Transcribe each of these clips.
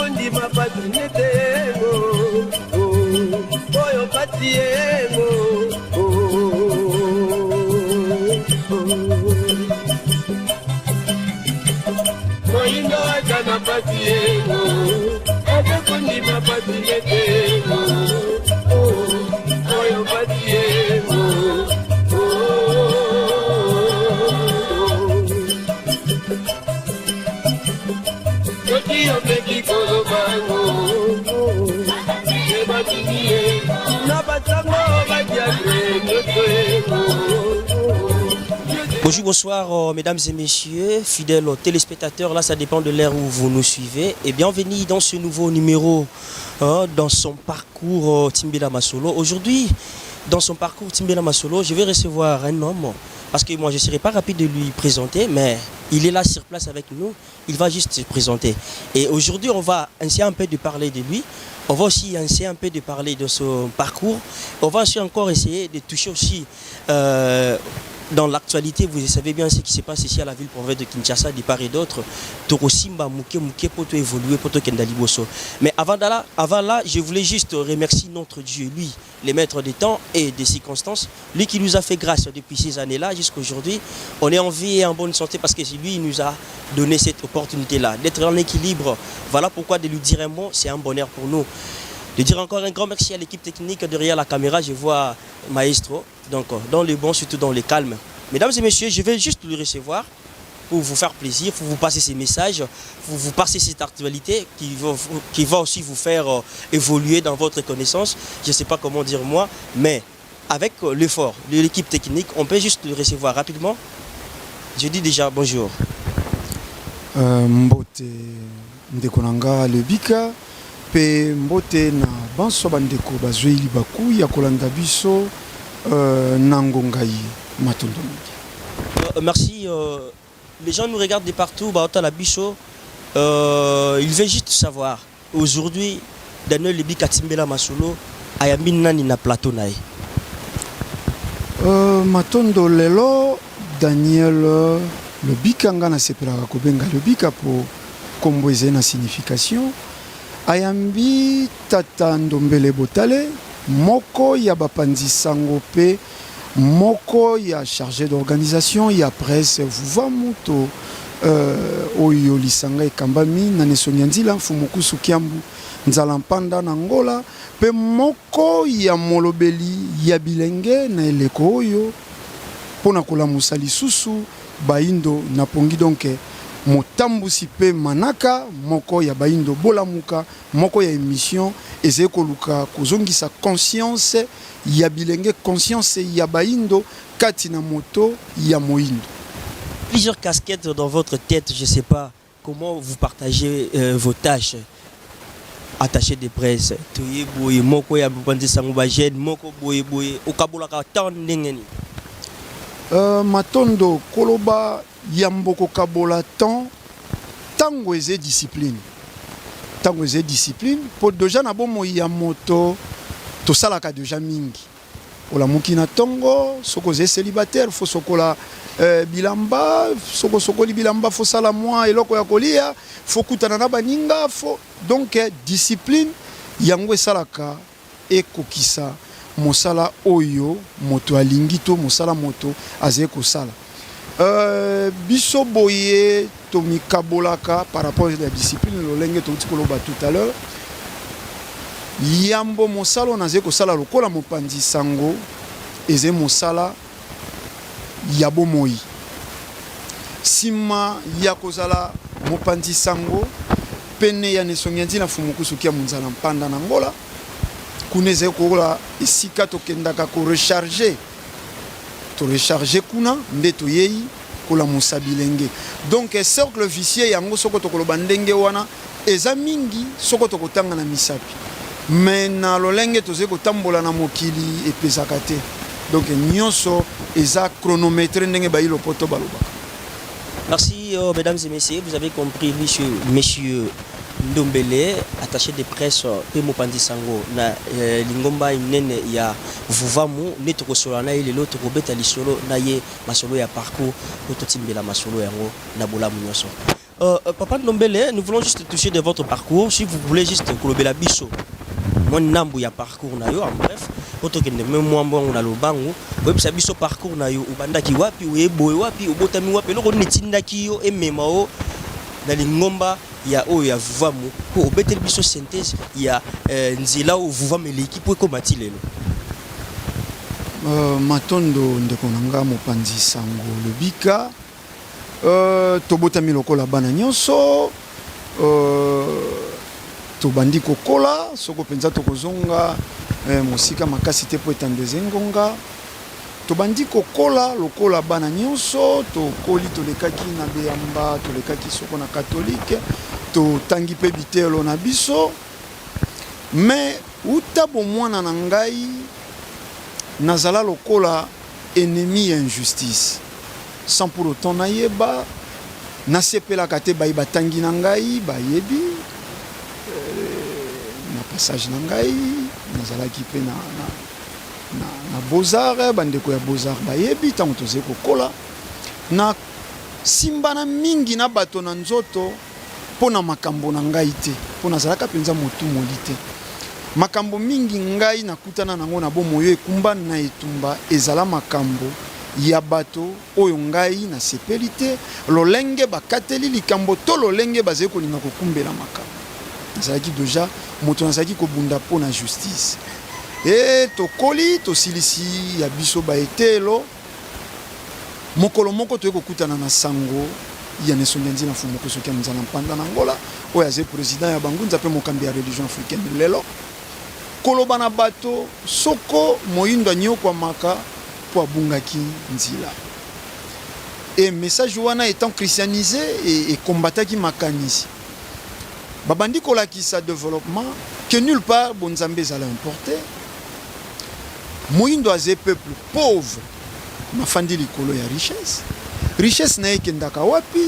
kondima patinetego oyo patiego moindo ajana patiego oyo kondima patinetego oyo patiego Bonjour, bonsoir mesdames et messieurs, fidèles téléspectateurs, là ça dépend de l'heure où vous nous suivez et bienvenue dans ce nouveau numéro dans son parcours Timbila Masolo. Aujourd'hui, dans son parcours Timbila Masolo, je vais recevoir un homme parce que moi je ne serai pas rapide de lui présenter, mais il est là sur place avec nous, il va juste se présenter. Et aujourd'hui on va essayer un peu de parler de lui, on va aussi essayer un peu de parler de son parcours, on va aussi encore essayer de toucher aussi dans l'actualité, vous savez bien ce qui se passe ici à la ville province de Kinshasa, de part et d'autre. Torosimba, Mouké, pour évoluer, pour Kendali Bosso. Mais avant là, je voulais juste remercier notre Dieu, lui, les maîtres des temps et des circonstances, lui qui nous a fait grâce depuis ces années-là jusqu'à aujourd'hui. On est en vie et en bonne santé parce que lui, il nous a donné cette opportunité-là, d'être en équilibre. Voilà pourquoi de lui dire un mot, c'est un bonheur pour nous. De dire encore un grand merci à l'équipe technique derrière la caméra. Je vois Maestro, donc dans le bon, surtout dans le calme. Mesdames et messieurs, je vais juste le recevoir pour vous faire plaisir, pour vous passer ces messages, pour vous passer cette actualité qui va aussi vous faire évoluer dans votre connaissance. Je ne sais pas comment dire moi, mais avec l'effort de l'équipe technique, on peut juste le recevoir rapidement. Je dis déjà bonjour. Mbote Ndekonanga Lebika. Pe mbote na banso bandeko bazweli baku ya kolanda biso nangongai matondo. Merci. Les gens nous regardent de partout. La biso. Il veut juste savoir. Aujourd'hui, Daniel Lebika Timbila Masolo ayambi nani na plateau nae. Matondo lelo Daniel Lebika ngana sepela kobenga Lebika po kombweze na signification. Ayambi tata Ndombele Botale, moko ya bapanzi sango pe, moko ya chargé d'organisation, ya presse vuva muto oyo lisanga ekambami na nesonyanzila mfumuku sukiambu nzalampanda na Angola, pe moko ya molobeli ya bilenge na eleko oyo pona kolamusa lisusu baindo na pongi donke motambusi pe manaka moko ya baindo bolamuka moko ya émission ezeko luka kozongisa conscience ya bilenge conscience ya baindo kati na moto ya moindo. Plusieurs casquettes dans votre tête, je ne sais pas comment vous partagez vos tâches. Attaché de presse, toye boye moko ya bandi sango ba jeune moko boye boye okabolaka tan ndengeni. Matondo koloba yamboko kabola tango eze discipline. Tango eze discipline pour déjà na bomo ya moto to salaka déjà mingi. Ola mukina tongo soko ze célibataire fo sokola bilamba soko li bilamba fo sala moi eloko ya kolia fo kutana na baninga fo donc discipline yango salaka ekokisa mosala oyo moto alingi to mosala moto azeko sala. Biso boye to mikabolaka par rapport à la discipline lolenge to tikoloba tout à l'heure. Yambo mosala nazeko sala lokola mopanzi sango eze mosala yabo moi. Sima yakozala mopanzi sango pene ya nesonyanzi na fumukusu kia munzala mpanda na Angola. Kuneze kola esika to kendaka ko recharger to recharger kuna ndeto yeyi kola musabilenge. Donc cercle vicieux yango soko to koloba ndenge wana eza mingi soko to kotanga na misapi. Mais na lolenge to zeko tambola na mokili epesaka te. Donc nyonso eza chronométré ndenge ba ilo poto baloba. Merci mesdames et messieurs, vous avez compris monsieur Ndombele, attaché de presse Pemo Pandisango na lingomba inene ya vuvamu netoko solana ile loto kobeta lisolo na ye masolo ya parcours ototimbela masolo yango na bola munyoso. Papa Ndombele, nous voulons juste toucher de votre parcours. Si vous voulez juste kolobela biso. Mon nambu ya parcours na yo en bref. Poto ke même moi on a lo bango. Oui, ça biso parcours na yo ubanda ki wapi uyeboy wapi ubotami wapi loko netinda ki yo emema o na lingomba ya o ya vuvamu ko obetel biso synthèse ya nzela o vuvamu l'équipe po komati lelo. Matondo ndeko nanga mopanzi sango lobika tobotami lokola bana nyonso tobandi kokola soko penza tokozonga mosika makasi te po etandeze ngonga tobandi kokola lokola bana nyonso tokoli tolekaki na beyamba tolekaki soko na katolike totangi pe bitelo na biso mais uta bomwana na ngai nazala lokola ennemi ya injustice sans pour autant nayeba nasepelaka te bayi batangi na ngai bayebi na passage na ngai nazalaki pe na Beaux-Arts bandeko ya Beaux-Arts bayebi ntango tozali kokola na simbana mingi na bato na nzoto mpo na makambo na ngai te mpo nazalaka mpenza motu moli te makambo mingi ngai nakutana nango na bomoyo ekumbana na etumba ezala makambo ya bato oyo ngai na sepeli te lolenge bakateli likambo to lolenge bazali kolinga kokumbela makambo nazalaki deja moto nazalaki kobunda mpo na justice e tokoli tosilisi ya biso baetelo mokolo moko toye kokutana na sango ya nesongi nzina mfumu soki mzana mpanda na Angola oyo azali président ya bangunza pe mokambi ya religion africaine lelo koloba na bato soko moyindo anyokwa maka po abungaki nzila et message wana étant christianisé et combataki makanisi babandi kolakisa développement que nulle part bonzambe ezala importé moyindo azali peuple pauvre mafandi likolo ya richesse na ekendaka wapi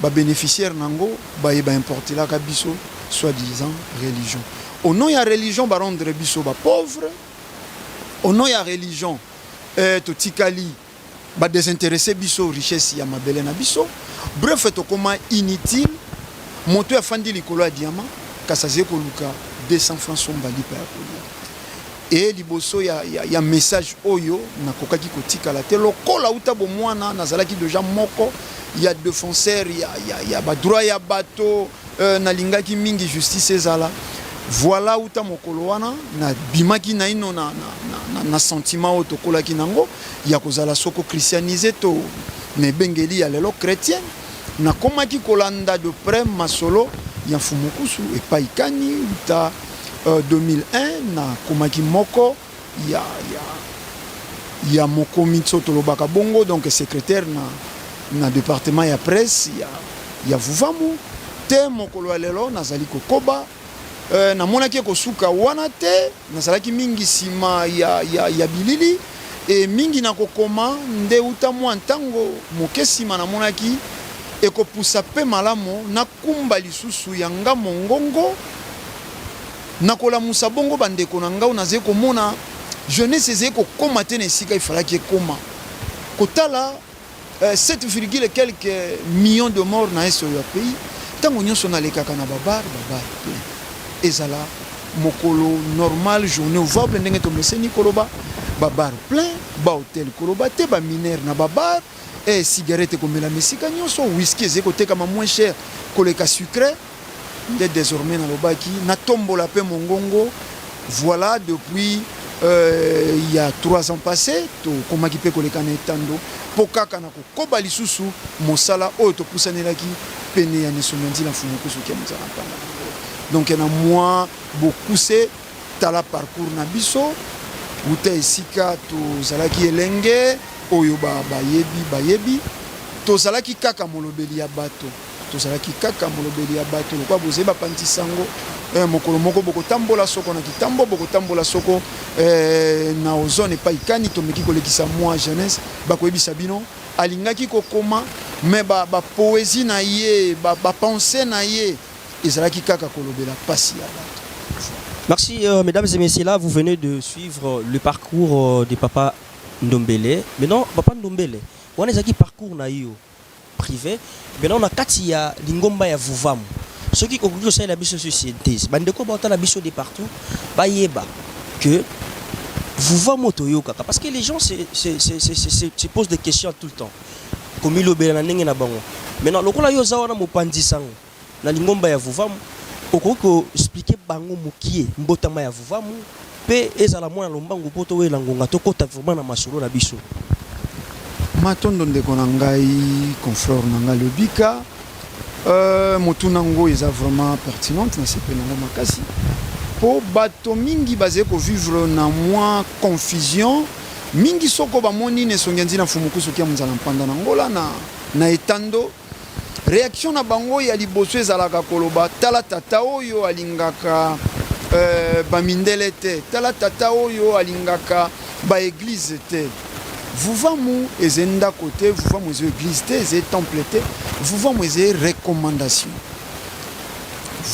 babénéficiaire nango bayeba importelaka biso soi-disant religion au nom ya religion barondre biso pauvre au nom ya religion totikali badésintéressé biso richesse ya mabele na biso bref tokoma inutile moto afandi likolo ya diamant kasi azali koluka 200 francs sombali pa ya kolia e liboso ya message oyo nakokaki kotikala te lokola uta bomwana nazalaki deja moko ya défenseur ya badroit ya bato nalingaki mingi justice ezala voilà uta mokolo wana na bimaki na ino na sentiment oyo tokolaki nango ya kozala soko christianisé to na ebengeli ya lelo chrétien nakomaki kolanda de près masolo ya mfumukusu epai kani uta 2001 na komaki moko ya mokomi so tolobaka bongo donc secrétaire na département ya presse ya vuvamu te mokolo ya lelo nazali kokoba namonaki kosuka wana te nazalaki mingi sima ya bilili e mingi nakokoma nde uta mwa ntango moke sima namonaki ekopusa pe malamu nakumba lisusu ya nga mongongo nakolamusa bongo bandeko na ngao nazali komona jeunesse ezali kokoma te na esika ifalaki ekoma kotala 7, quelques millions de morts na este ya pays ntango nyonso nalekaka na babar plein ezala mokolo normal journée ouvrable ndenge tomeseni koloba babar plein ba hôtel koloba te ba mineur na babar et cigarette komela mesika nyonso whisky ezali kotekama moins cher koleka sucré nde désormais nalobaki natombola pe mongongo voilà depuis il y a 3 ans passés tokomaki pe koleka na etando po kaka na kokoba lisusu mosala oyo topusanelaki pene ya nesongi la mfumukusu ki mzala mpanda donc na moi beaucoup c'est tala parcours na biso uta esika tozalaki elenge oyo bayebi tozalaki kaka molobeli ya bato lokwa bozali bapanzi sango mokolo moko bokotambola soko na kitambo bokotambola soko na ozone epai kani tomeki kolekisa mwa jeunesse bakoyebisa bino alingaki kokoma me bapoésie na ye bapense na ye ezalaki kaka kolobela pasi ya bato. Merci mesdames et messieurs, là vous venez de suivre le parcours de Papa Ndombele. Maintenant Papa Ndombele, on est qui parcours na yo privé maintenant na kati ya lingomba ya vuvamu soki kokoki kosalela biso synthèse bandeko baotala biso de partout bayeba que vuvamu toyokaka parce que les gens se posent des questions tout le temps komi lobela na ndenge na bango maintenant lokola yo za wana mopanzi sango na lingomba ya vuvamu okoki ko expliquer bango mokie mbotama ya vuvamu pe ezala mwana lombango poto wela ngonga tokota vraiment na masolo na biso matondo ndeko na ngai confrère na ngai lobika motu nango eza vraiment pertinente na sepe nango makasi po bato mingi baze ko vivre na mwa confusion mingi soko bamoni ne songenzi na fumuku soki ya munzala mpanda na ngola na etando réaction na bango ya liboso ezalaka koloba tala tata oyo alingaka bamindele te tala tata oyo alingaka ba église te vuvamu eze ndako te vuvamu eze église te eze temple te vuvamu eze recommandation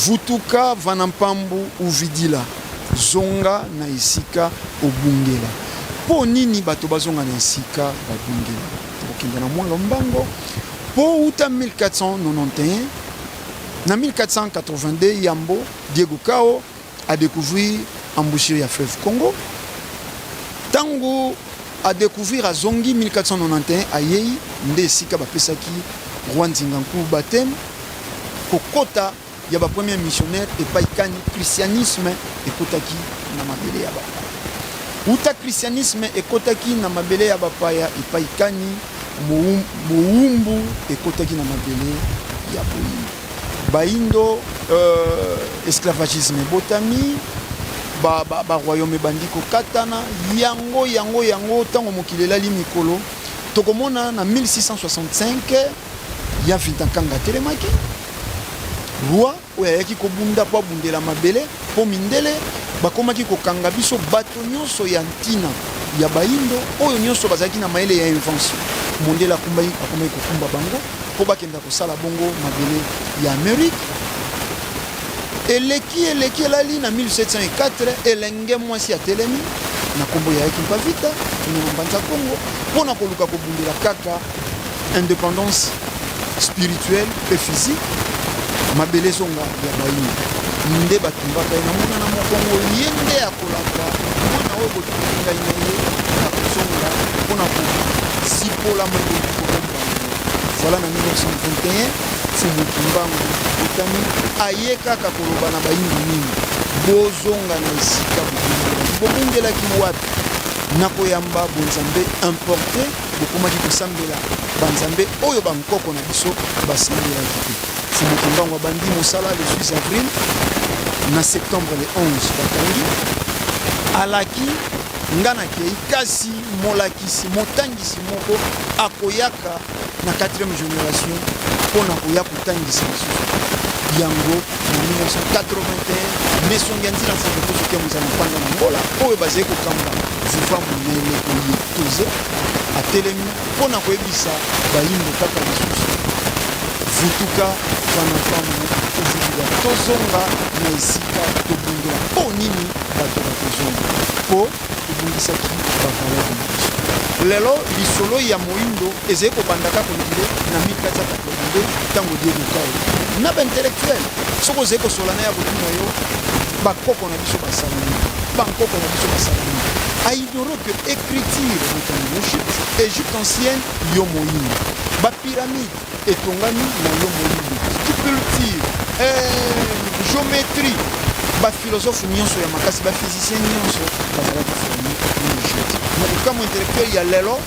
vutuka vana mpambu uvidila zonga na esika obungela po nini bato bazonga na esika babungela tokokende na mwa lombango po uta 1491 na 1482 Yambo Diego Cao a découvert embouchure ya fleuve Congo tango a découvert à Zongi 1491 à Yei nde esika bapesaki roi Nzinganku baptême kokota ya ba premier missionnaire et paikani christianisme ekotaki na mabele ya bapaya uta christianisme ekotaki na mabele ya bapaya et paikani boumbu ekotaki na mabele ya boyimbo baindo esclavagisme botami ba royaume bandiko katana yango tango mokili elali mikolo tokomona na 1665 ya Vintankanga telemaki roi oyo ayaki kobunda po abundela mabele po mindele bakomaki kokanga biso bato nyonso ya ntina ya baindo oyo nyonso bazalaki na mayele ya invention mondela akomaki kokumba bango po bakenda kosala bongo mabele ya Amérique eleki elali na 1704 elenge mwasi ya telemi na kombo ya Kimpa Vita na mbanza Congo pona koluka kobundela kaka indépendance spirituelle et physique mabele zonga ya bayi nde batumbaka na mona na mokongo yende akolaka mwana oyo botunga yeye na kozonga pona ko sipola moko voilà na 1921 fumu kimbangu utami ayekaka koloba na bayindu nini bozonga na esika bobungelaki wapi na koyamba bonzambe importé bokomaki kosambela banzambe oyo bankoko na biso basambelaki te fumu kimbangu abandi mosala le 6 avril na septembre le 11 batangi alaki ngana kei kasi molakisi motangisi moko akoyaka na 4e génération pona koya kotangisa lisusu yango na 1981 mesongi ntina mfumu kosoki muzana mpanda na ngola oyo bazali kokamba vuvamu nele oyetoze atelemi pona koyebisa bayindo kaka lisusu vutuka wana famu ozongela tozonga na esika tobundela mpo nini bato bakozonga mpo tobungisaki bavaleur na biso lelo lisolo ya moindo ezali kobandaka kolekile na 1482 ntango Diego Cao na baintellectuel soki ozali kosolana ya kotuna yo bakoko na biso basalani bankoko na biso basalani aignore que écriture motani Égypte ancienne yo moindo bapyramide etongami na yo moindo sculpture géométrie baphilosophe nyonso ya makasi baphysicien nyonso bazalaki formi Égypte mokokamo intellectuel ya lelo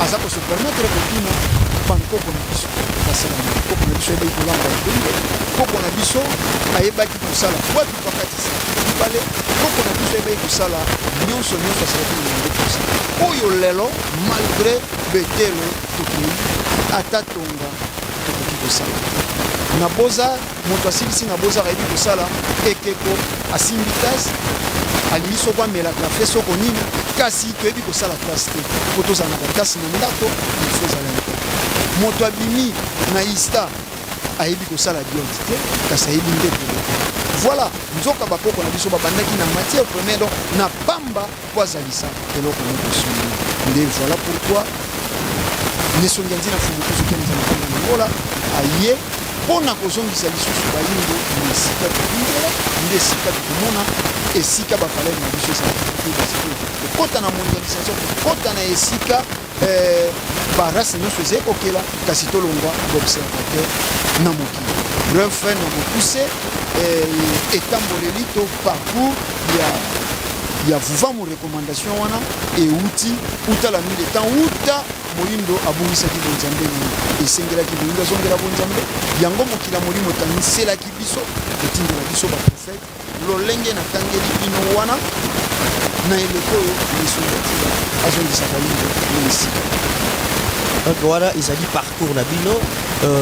aza ko se permettre kotuna bankoko na biso basalani koko na biso ayebaki kolamba ebenge koko na biso ayebaki kosala wapi pakatisa mibale koko na biso ayebaki kosala nyonso asalaki na yango kosala oyo lelo malgré betelo tokei ata tonga tokoki kosala na boza moto asilisi na boza ayebi kosala ekeko asimbi tase alingi soko amela kafe soko nini kasi toyebi kosala tase te po tozala na batase na ndako ilfo ezala moto abimi na ista ayebi kosala diode te kasi ayebi nde tolo voilà nzoka bakoko na biso babandaki na matière première donc na pamba po azalisa eloko na kosomela nde voilà pourquoi nesongi ya nzina fumu kosoki ya nzana Angola aye pona kozongisa lisusu bayindo na esika tokundela nde esika tokomona esika bapalais na biso kokota na mondialisation kokota na esika barase nyonso eza ekokela kasi tolongwa baobservateur na mokili bref na mokuse etamboleli to parcours ya vuvamu recommandation wana euti utala mile temps uta moyindo abungisaki bonzambe esengelaki moyindo azongela bonzambe yango mokila molimo etaniselaki biso etindela biso baprofete lolenge natangeli bino wana na eleko oyo esungatila azongisaka yindo na esika donc wana ezali parcours na bino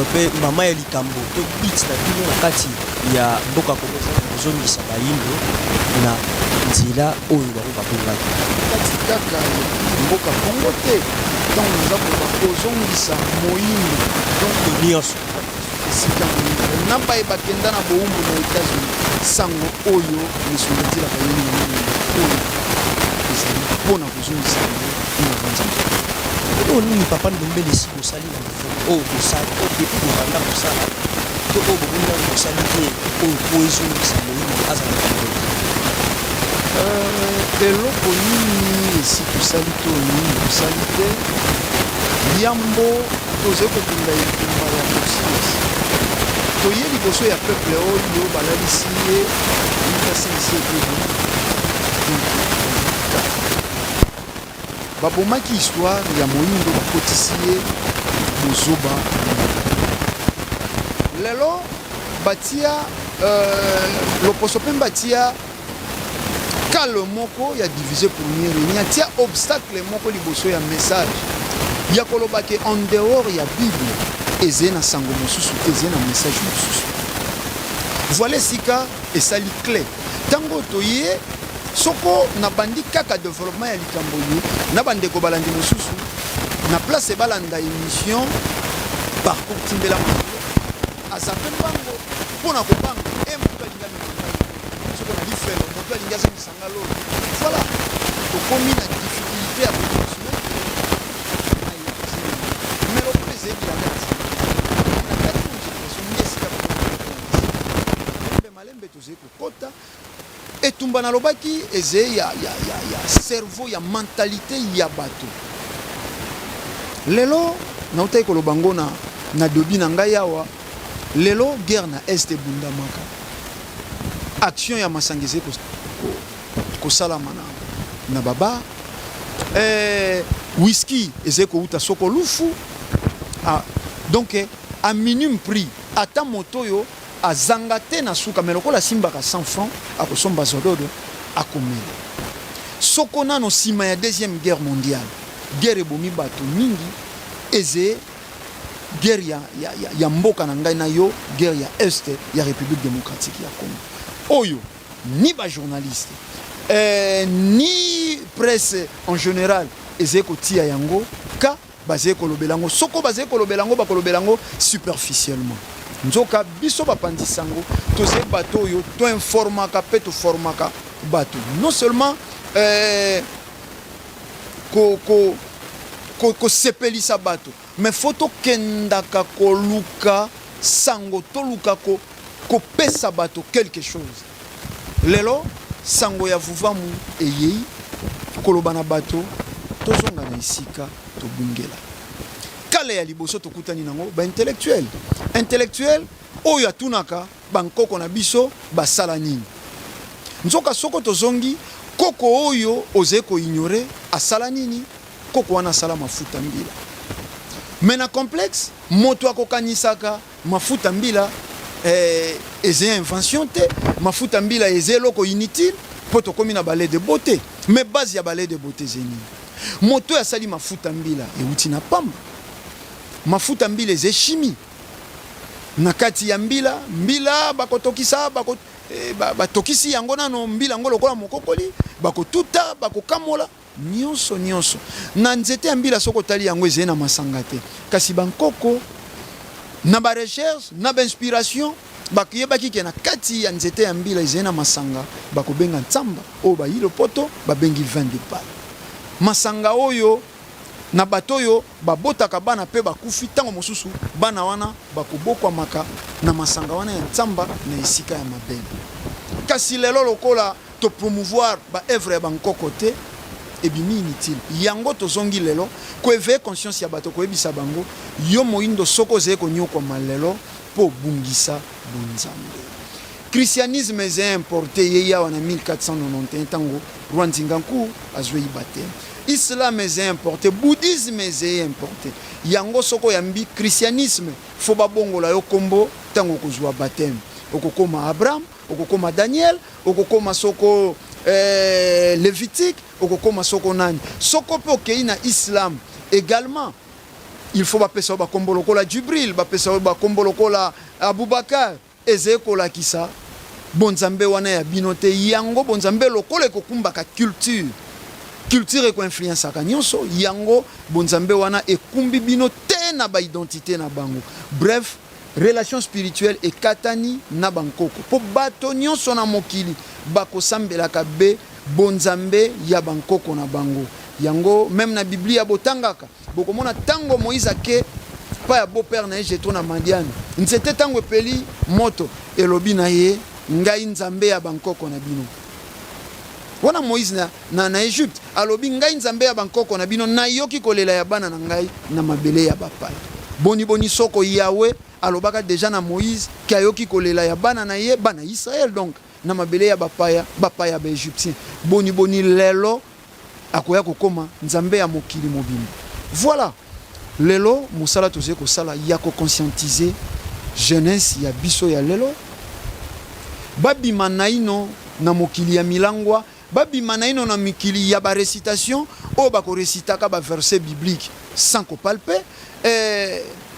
mpe mama ya likambo to bit na bino na kati ya mboka kokoza kozongisa bayindo na nzela oyo bango babongaki kati kaka mboka kongo te donc naza koba kozongisa moyindo donc nyonso esika moyindo na baye bakenda na bowumbu na États-Unis sango oyo esungatilaka yini na moyindo oyo ezali mpona kozongisa na banzambe oyo nini papa ndombele esi kosali na oyo kosali oyo depuis kobanda kosala to oyo bobunda kosali te oyo po ezongisa moyindo azalaka eloko nini esi tosali to nini tosali te yambo toze kokunda etumba ya conscience toye liboso ya peuple oyo balalisi ye itasilisi ekeli babomaki histoire ya moyindo bakotisi ye mozoba lelo batia loposo mpe batia kale moko ya divisé pour mieux régner atia obstacle moko liboso ya message ya kolobake en dehors ya bible eze na sango mosusu te eze na message mosusu voilà esika esali clé ntango toye soko na bandi kaka développement ya likambo ye na bandeko balandi mosusu na place ebalanda émission parcours timbela makolo azape mbango mpona kobanga moto alingami soko na lifelo moto alingi azongisanga lolo voilà tokomi na difficulté ya kocontinue mais lokola ezeyebila kati nde esika malembe tozali kokota etumba nalobaki eze ya cerveau ya mentalité ya bato lelo nautaki koloba ngo na dobi na ngai awa lelo guerre na este ebundamaka action ya masanga eze kosalama na baba whisky eze kouta soko lufu donc a minimum prix ata moto oyo azanga te na suka me lokola asimbaka 100 francs akosomba zododo akomela soko nano nsima ya deuxième guerre mondiale guerre ebomi bato mingi eze guerre ya mboka na ngai na yo guerre ya este ya république démocratique ya Congo oyo ni bajournaliste ni presse en général eze kotia yango ka bazali kolobela yango soko bazali kolobela yango bakolobela yango superficiellement nzoka biso bapandisango tozali bato oyo toinformaka mpe toformaka bato non seulement kosepelisa bato mais fo tokendaka koluka sango toluka kopesa bato quelque chose lelo sango ya vuvamu eyei koloba na bato tozonga na esika tobungela kale ya liboso tokutani nango intellectuel oyo atunaka bankoko na biso basala nini nzoka soko tozongi koko oyo oze koignore asala nini koko wana asala mafuta mbila me na complexe moto akokanisaka mafuta mbila eze invention te mafuta mbila eze eloko inutile mpo tokomi na balai de beauté me base ya balai de beauté eze nini moto asali mafuta mbila euti na pamba mafuta mbila eze chimie na kati ya mbila bakotokisa batokisi yango nano mbila ngo lokola mokokoli bakotuta bakokamola nyonso na nzete ya mbila soko tali yango eze na masanga te kasi bankoko na ba recherche na ba inspiration bakiyebaki ke na kati ya nzete ya mbila eze na masanga bakobenga ntsamba oyo bayilo poto babengi vin de pale masanga oyo na batoyo babotaka bana pe bakufi tango mosusu bana wana bakobokwa maka na masanga wana ya nzamba na esika ya mabele. Kasi lelo lokola to promouvoir ba œuvre ya bankoko te ebimi inutile. Yango tozongi lelo ko éveiller conscience ya bato ko ebisa bango yo moindo soko ze ko nyoko malelo po bungisa bunzambe. Christianisme est importé yeya wana 1491 tango Rwanzinganku azwe ibate. Islam est importé, bouddhisme est importé. Yango soko yambi christianisme fo babongola yo kombo tango kozwa baptême. Okokoma Abraham, okokoma Daniel, okokoma soko Lévitique, okokoma soko nani. Soko pe okei na Islam également. Il faut bapesa ba kombo lokola Jibril, bapesa ba kombo lokola Abubakar, ezekola kisa. Bonzambe wana ya binote yango bonzambe lokola ekokumbaka culture. Culture eko influence aka nyonso yango bonzambe wana ekumbi bino te na ba identité na bango. Bref, relation spirituelle ekatani na bankoko. Po bato nyonso na mokili bakosambelaka be bonzambe ya bankoko na bango. Yango même na Biblia botangaka. Bokomona tango Moïse ake pa ya beau-père na Jetro na Madian. Nzete tango epeli moto elobi na ye ngai nzambe ya bankoko na bino. Wana Moïse na Egypte alobi ngai nzambe ya bankoko na bino na yoki kolela ya bana na ngai na mabele ya bapai. Boni soko Yahweh alobaka déjà na Moïse ki ayoki kolela ya bana na ye bana Israël donc na mabele ya bapaya ba Égyptien. Boni lelo akoya kokoma nzambe ya mokili mobimba. Voilà. Lelo musala toze ko sala ya ko conscientiser jeunesse ya biso ya lelo. Babi manaino na mokili ya milangwa, babi manaino na mokili ya ba récitation, o ba ko récitaka ba verset biblique sans ko palper,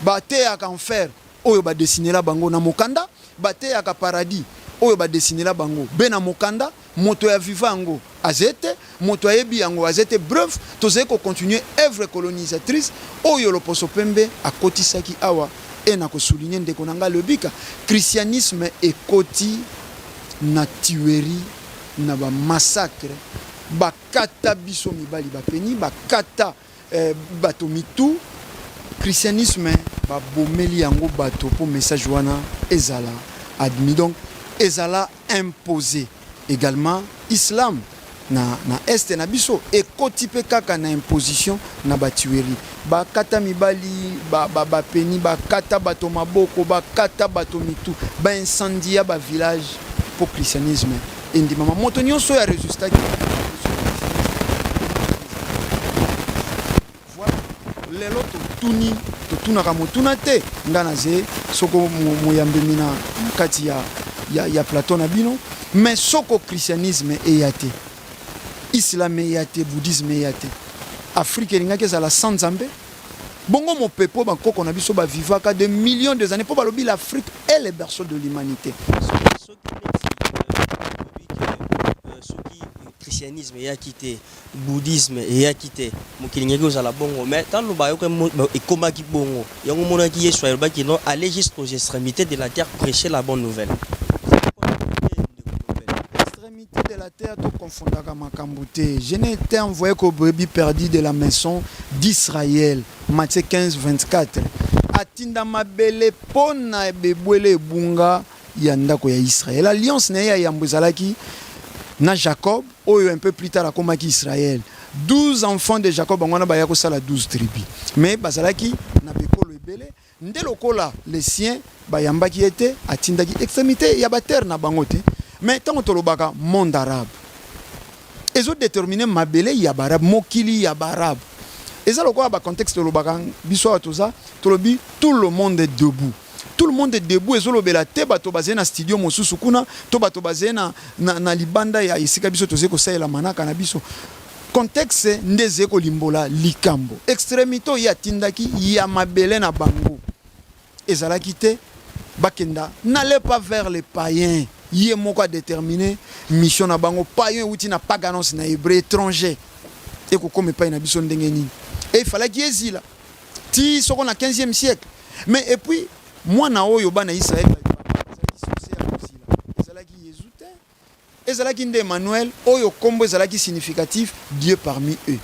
ba te aka enfer, o ba dessiner la bango na mokanda, ba te aka paradis, o ba dessiner la bango be na mokanda, moto ya vivango azete, moto ya yebi yango azete. Bref, toze ko continuer œuvre colonisatrice, o yo loposo pembe akotisaki awa et na ko souligner ndeko nanga lobika christianisme ekoti na tuerie na ba massacre bakata biso mibali bapeni bakata bato mitu. Christianisme ba bomeli yango bato po message wana ezala admis, donc ezala imposé. Également Islam na est na biso ekoti pe kaka na imposition na ba tuerie bakata mibali bapeni bakata bato maboko bakata bato mitu ba incendia ba village pour christianisme endima moto nyonso ya résultat. Voilà lelo totunaka motuna te ngana ze soko moyambe mina kati ya Platon na bino, mais soko christianisme eyate, islam eyate, bouddhisme eyate, Afrique elingaki ezala sans nzambe. Bongo mo pepo bankoko na biso ba vivaka de millions de années po balobi l'Afrique est le berceau de l'humanité. Christianisme ya quitté, bouddhisme ya quitté, mokili ngeki ozala bongo, mais tant ba yo ekomaki bongo yango monaki Yesu ayeba ki non aller jusqu'aux extrémités de la terre prêcher la bonne nouvelle. Extrémité de la terre to confondaka makambo te. Je n'ai été envoyé qu'au brebis perdu de la maison d'Israël. Matthieu 15:24. Atinda mabele pona bebwele bunga ya ndako ya Israël. L'alliance na ya yambozalaki na Jacob, oyo un peu plus tard akomaki Israël. 12 enfants de Jacob ngwana ba yako sala 12 tribus. Mais bazalaki na bekolo ebele nde lokola les siens ba yambaki ete atindaki extrémité ya ba terre na bangote. Mais tant tolobaka monde arabe. Ezo déterminer mabele ya barab mokili ya barab. Eza lokola ba contexte tolobaka biso atoza tolobi tout le monde est debout. Tout le monde est debout. Ezolo bela te bato bazé na studio mosusu kuna to bato bazé na libanda ya isika biso toze ko saela manaka na biso. Contexte ndeze ko limbola likambo. Extrémito ya tindaki ya mabele na bango. Ezala kite bakenda n'allez pas vers les païens. Yé moko a déterminé mission na bango païen outi na paganos na hébreu étranger. Et ko comme pa na biso ndenge nini. Et il fallait qu'il exile. Ti soko na 15e siècle. Mais et puis moi na oyo bana Israël ezalaki Jésus te ezalaki nde Emmanuel oyo kombo ezalaki significatif Dieu parmi eux.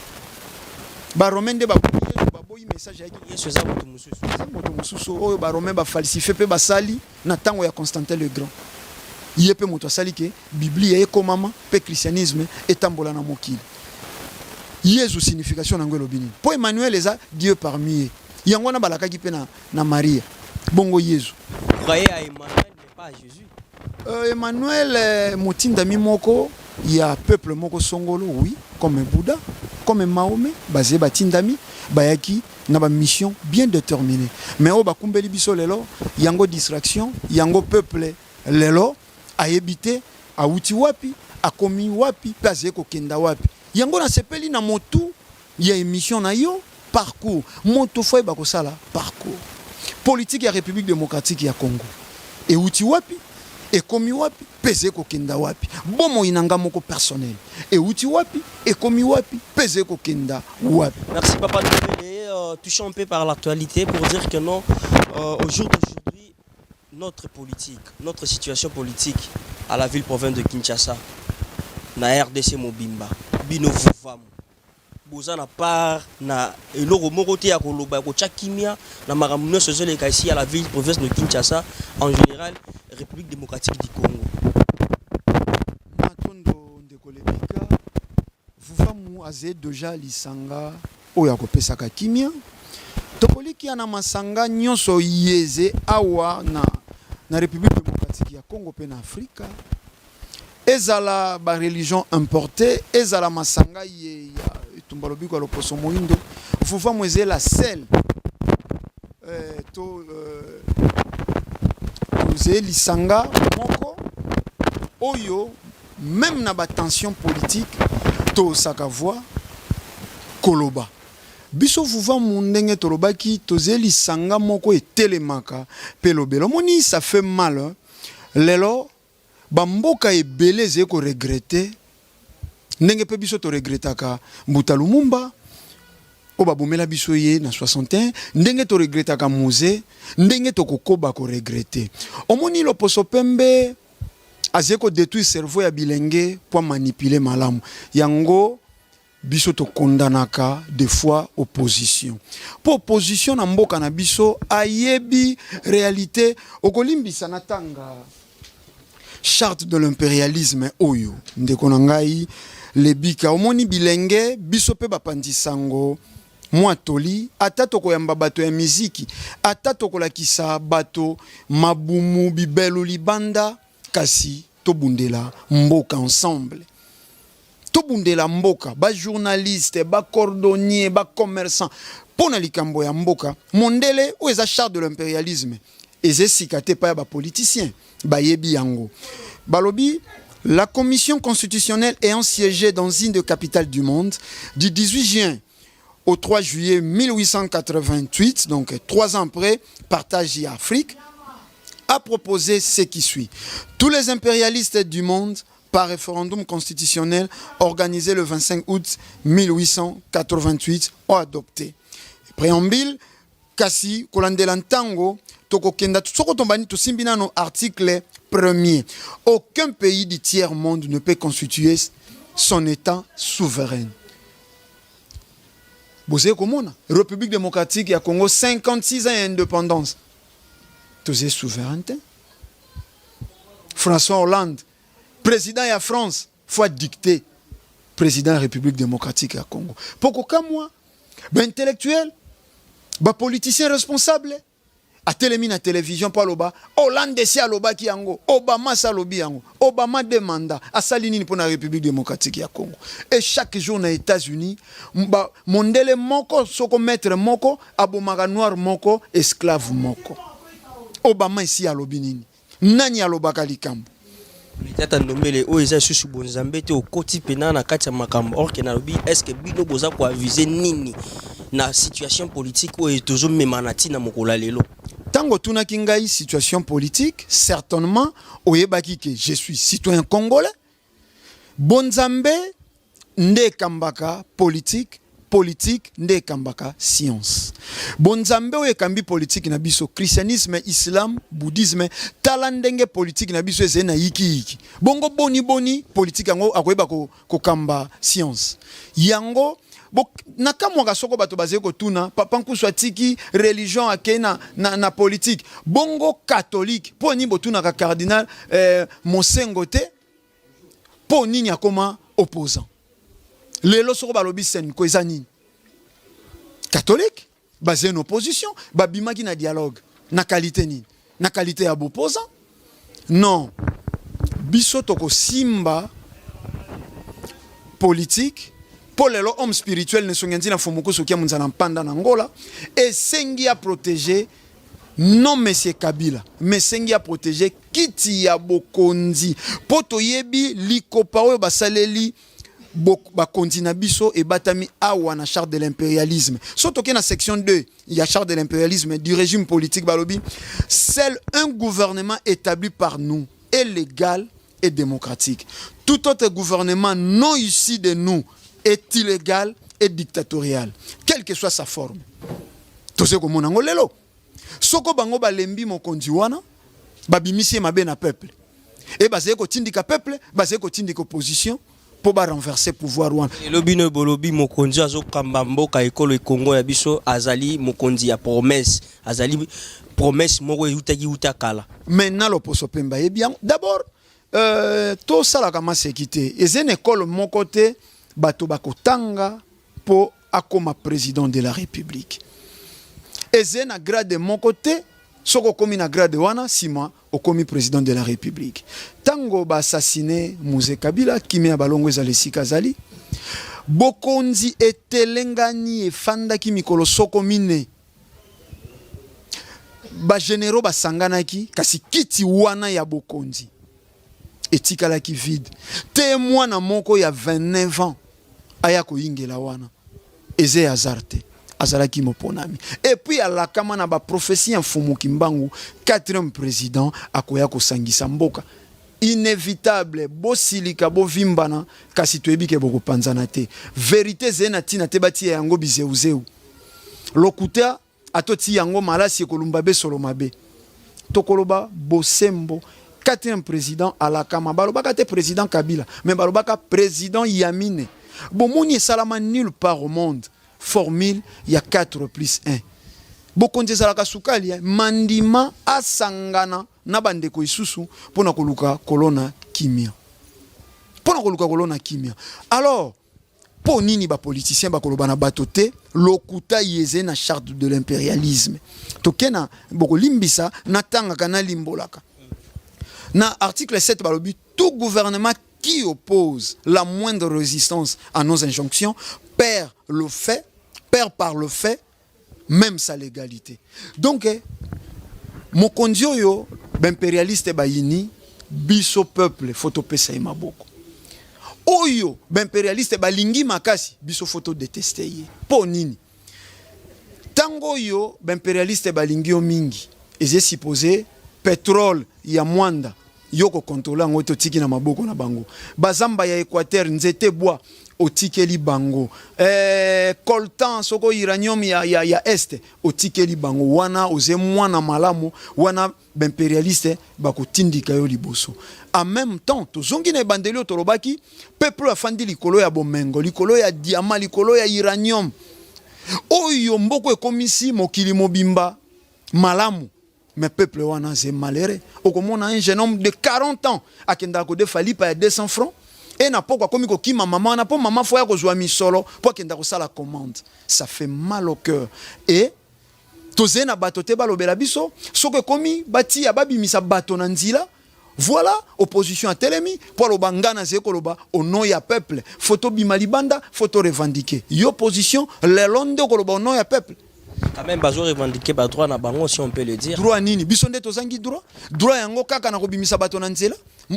Ba romain de ba message ayaki Yesu eza moto mosusu. eza moto mosusu oyo barome bafalsifie mpe basali na ntango ya Constantin le Grand. Ye mpe moto asali ke biblia ekomama mpe christianisme etambola na mokili. Yesu signification nango elobi nini? Po Emmanuel eza Dieu parmi eux. Yango wana balakaki mpe na Maria. Bongo Yesu. Croyez à Emmanuel mais pas à Jésus. Emmanuel motindami moko ya peuple moko songolo, oui, comme Bouddha, comme Mahomet, basé batindami, bayaki na ba mission bien déterminée. Mais o bakumbeli biso lelo, yango distraction, yango peuple lelo a ebité a uti wapi, a komi wapi, basé ko kenda wapi. Yango na sepeli na motu ya émission na yo parcours. Moto foi bakosala parcours. Politique ya République démocratique ya Congo. Et uti wapi? Et komi wapi pese ko kenda wapi bomo inanga moko personnel et uti wapi et komi wapi pese ko kenda wapi. Merci Papa Ndombele. Touchons un peu par l'actualité pour dire que non, au jour d'aujourd'hui, notre politique, notre situation politique à la ville-province de Kinshasa, na RDC Mobimba, bino vuvamu. Boza na part na eloko moko te ya koloba ko chakimia na makambo sozole ka ici à la ville-province de Kinshasa en général République démocratique du Congo. Matondo ndekolebika vuvamu aze déjà lisanga oya kopesaka kimia tokoliki na masanga nyonso yeze awa na République démocratique ya Congo pe na Afrika ezala ba religion importée ezala masanga ye ya tumbalobi kwa loposo moindo vuvamu eze la selle lisanga moko oyo même na ba tension politique to sakavoa koloba biso vuvamu ndenge tolobaki toze lisanga moko etelemaka pelobelo moni ça fait mal lelo bamboka ebele ze ko regretter ndenge pe biso to regretaka Mbuta Lumumba o babomela biso ye na 61 ndenge to regretaka Moze ndenge to kokoba ko regretter omoni loposo pembe azeko détruire cerveau ya bilenge pour manipuler malamu yango biso to kondanaka des fois opposition pour opposition na mboka na biso ayebi réalité okolimbisa na tanga charte de l'impérialisme oyo ndeko na ngai lebika omoni bilenge biso pe bapandisango mwatoli ata tokoyamba bato ya miziki ata tokolakisa bato mabumu bibelu libanda kasi tobundela mboka ensemble tobundela mboka ba journaliste ba cordonnier ba commerçant pona likambo ya mboka mondele o eza charte de l'impérialisme eze sikate pa ya ba politicien bayebi yango balobi. La commission constitutionnelle ayant siégé dans une des capitales du monde du 18 juin au 3 juillet 1888, donc 3 ans après, partage et Afrique, a proposé ce qui suit. Tous les impérialistes du monde, par référendum constitutionnel organisé le 25 août 1888, ont adopté. Préambule, Kassi, Kolandelantango, Tokokenda, Tsokotombani, Tosimbinano, article 1er. Aucun pays du tiers-monde ne peut constituer son État souverain. Vous savez comment? République démocratique du Congo, 56 ans d'indépendance. Tous les souveraineté. François Hollande, président de la France, faut dicter président de la République démocratique du Congo. Pourquoi moi? Ben intellectuel, ben politicien responsable. A télémi na télévision pa loba Hollande si aloba ki yango Obama sa lobi yango Obama demanda asali nini pour la République démocratique ya Congo et chaque jour na États-Unis mondele moko soko maître moko abomaka noir moko esclave moko Obama si alobi nini nani alobaka likambo Tata Ndombele o eza susu bonzambe te o koti pena na kati ya makambo or ke na lobi est-ce que bino boza ko aviser nini na situation politique o etozo memanati na mokola lelo. Tango tunaki ngai situation politique, certainement oyebaki ke je suis citoyen congolais. Bonzambe nde kambaka politique, politique nde kambaka science. Bonzambe oyekambi politique na biso christianisme, islam, bouddhisme, talandenge politique na biso ezena yiki. Bongo boni politique yango akoyeba ko kamba science. Yango Bon, nakamwaka soko bato bazeko tuna papa nkusu atiki religion ake na politique. Bongo catholique po ni botuna ka cardinal Mosengo te po nini akoma opposant. Lelo soko balobi sen ko ezani. Catholique basé en opposition, babimaki na dialogue na qualité ni, na qualité ya opposant. Non. Biso toko simba politique pour les hommes spirituels ne sont pas fumuko sokia munzana panda na Angola et sengi a protéger non monsieur Kabila mais sengi a protéger kiti ya bokonzi poto yebi likopa oyo basaleli ba kontina biso et batami awa na charte de l'impérialisme surtout que na section 2 il y a charte de l'impérialisme du régime politique balobi seul un gouvernement établi par nous est légal et démocratique. Tout autre gouvernement non issu de nous est illégal et dictatorial, quelle que soit sa forme. Tout ce que mon angolelo. Soko bango balembi mokonzi wana, babimisi mabe na peuple. Et basé ko tindika peuple, basé ko tindika opposition pour ba renverser pouvoir wana. Lobino bolobi mokonzi azo kamba mboka ekolo Congo ya biso azali mokonzi ya promesse, azali promesse moko yutaki utakala. Maintenant l'opposition pemba est bien. D'abord tout ça la kama sécurité et une école mon côté bato bakotanga pour akoma président de la République et na grade de mon côté soko komi na grade wana sima okomi président de la République tango ba assassiné Moïse Kabila kimi balongo ezali sikazali bokonzi etelengani efanda ki mikolo soko mine ba généraux basanganaki kasi kiti wana ya bokonzi etikala ki vide témoin na moko ya 29 ans aya ko ingela wana eze azarte azalaki moponami et puis alakama na ba prophétie mfumu kimbangu 4e président akoya ko sangisa mboka inévitable bosilika bovimbana kasi toyebike boko panzana te vérité zena tina te bati yango bizeuzeu lokuta atoti yango malasi kolumba be solomabe tokoloba bosembo 4e président à la Kama. Balobaka te président Kabila, mais balobaka président Yamine. Bomoni salama nulle part au monde. Formule, il y a 4 plus 1. Bokonde salaka sukali, mandima asangana na bandeko isusu pona koluka kolona kimia. Pona koluka kolona kimia. Alors, pour nini ba politicien ba kolobana batote lokuta yeze na charte de l'impérialisme. Tokena boko limbisa na tanga kana limbolaka. Na article 7 balobi tout gouvernement qui oppose la moindre résistance à nos injonctions perd par le fait même sa légalité. Donc mokonzi oyo b'impérialiste bayini biso peuple photo pesa maboko. Oyo b'impérialiste balingi makasi biso photo détester ye. Po nini? Tango yo b'impérialiste balingi o mingi eze supposé pétrole ya mwanda yoko contrôler ngoto tiki na maboko na bango bazamba ya Équateur nzete bois otikeli bango coltan soko uranium ya est otikeli bango wana oze mwana malamu wana b'impérialiste bakotindika yo liboso en même temps tozongi na bandeli tolobaki peuple afandi likolo ya bomengo likolo ya diamant likolo ya uranium oyo mboko ekomisi mokili mobimba malamu. Mais peuple wana c'est malheureux. Au comment un jeune homme de 40 ans a kenda ko defali pa 200 francs et n'a pas comme ko kima maman na pas maman faut ya ko zwa mi solo pour kenda ko sala commande. Ça fait mal au cœur. Et toze na batote balobela biso soko komi bati ya babi misa bato na nzila. Voilà opposition à Telemi pour le bangana zekoloba au nom ya peuple photo bimalibanda photo revendiquer. Yo opposition le londo koloba au nom ya peuple. Quand même bazo revendiquer ba droit na bango si on peut le dire. Droit nini bisonde tozangi droit yango kaka na kobimisa bato na nzela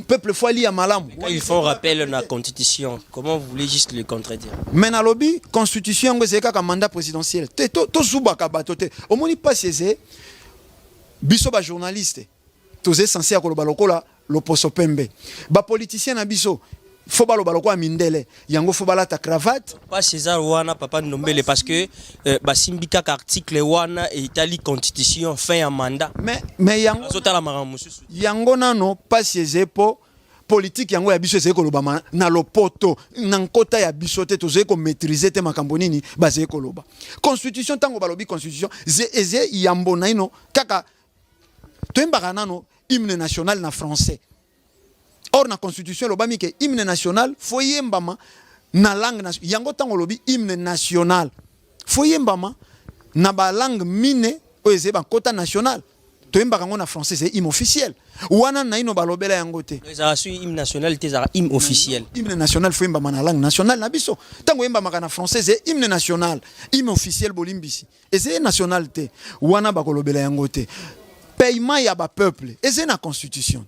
peuple faut ali ya malamu. Ils font rappel na constitution. Comment vous voulez juste le contredire? Mais na lobby constitution ngo zeka ka mandat présidentiel. To zuba ka bato te. Omoni pas cesé biso ba journaliste. Tozé censé akoloba lokola loposo pembe. Ba politicien na biso faut baloba lokola mindele yango faut balata cravate pas César wana papa Ndombele parce que basimbika article wana et itali constitution fin ya mandat mais yango azotala maramususu yango nano pas César po politique yango ya biso ezali koloba na lopoto na nkota ya biso te tozali ko maîtriser te makambo nini bazali koloba. Constitution tango balobi constitution eze yambo na ino kaka toyembaka nano hymne national na français. Or na constitution lobami ke hymne national fo yembama na langue nationale. Yango tango lobi hymne national fo yembama na ba langue mine oeze ba kota national. Toyembaka ngo na français c'est hymne officiel. Wana na ino balobela yango te. Ça suit hymne national te za hymne officiel. Hymne national fo yembama na langue nationale na biso. Tango yembama na français c'est hymne national. Hymne officiel bolimbisi. Et c'est national te. Wana ba kolobela yango te. Paiement ya ba peuple. Et c'est na constitution.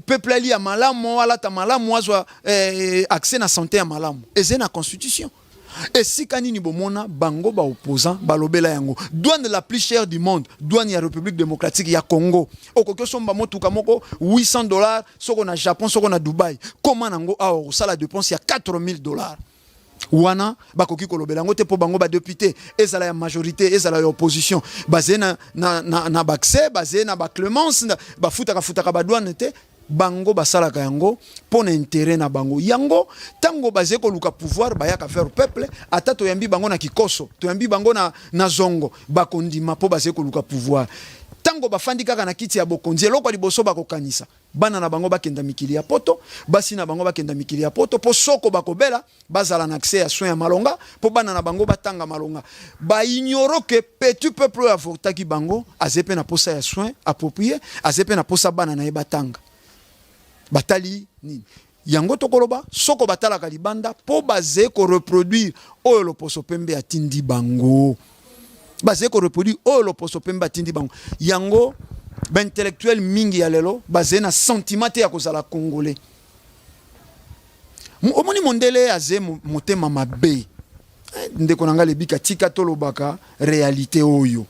Peuple ali ya malamu wala ta malamu azwa accès na santé ya malamu. Et c'est na constitution. Et si kanini bomona bango ba opposant balobela yango douane la plus chère du monde, douane ya République démocratique ya Congo okokyo somba motuka moko $800 soko na Japon soko na Dubai comment nango awa sala dépense ya $4000 wana bakoki kolobela yango te po bango ba député ezala ya majorité ezala ya opposition basé na baccès basé na ba clémence ba futaka ba douane te bango basalaka yango pona intérêt na bango yango tango bazé ko luka pouvoir bayaka faire peuple ata to yambi bango na kikoso to yambi bango na zongo bakondima po bazé ko luka pouvoir tango bafandi kaka na kiti ya bokonzi eloko liboso bakokanisa bana na bango bakenda mikili ya poto basi na bango bakenda mikili ya poto po soko bakobela bazala na accès à soins ya malonga po bana na bango batanga malonga ba ignoro que petit peuple avortaki bango azepe na posa ya soins approprié azepe na posa bana na batanga batali nini yango tokoloba soko batalaka libanda po baze ko reproduire oyo loposo pembe atindi bango baze ko reproduire oyo loposo pembe atindi bango yango ba intellectuel mingi ya lelo baze na sentiment te ya kozala congolais omoni mondele aze motema mabe ndeko nanga lebika tika tolobaka réalité oyo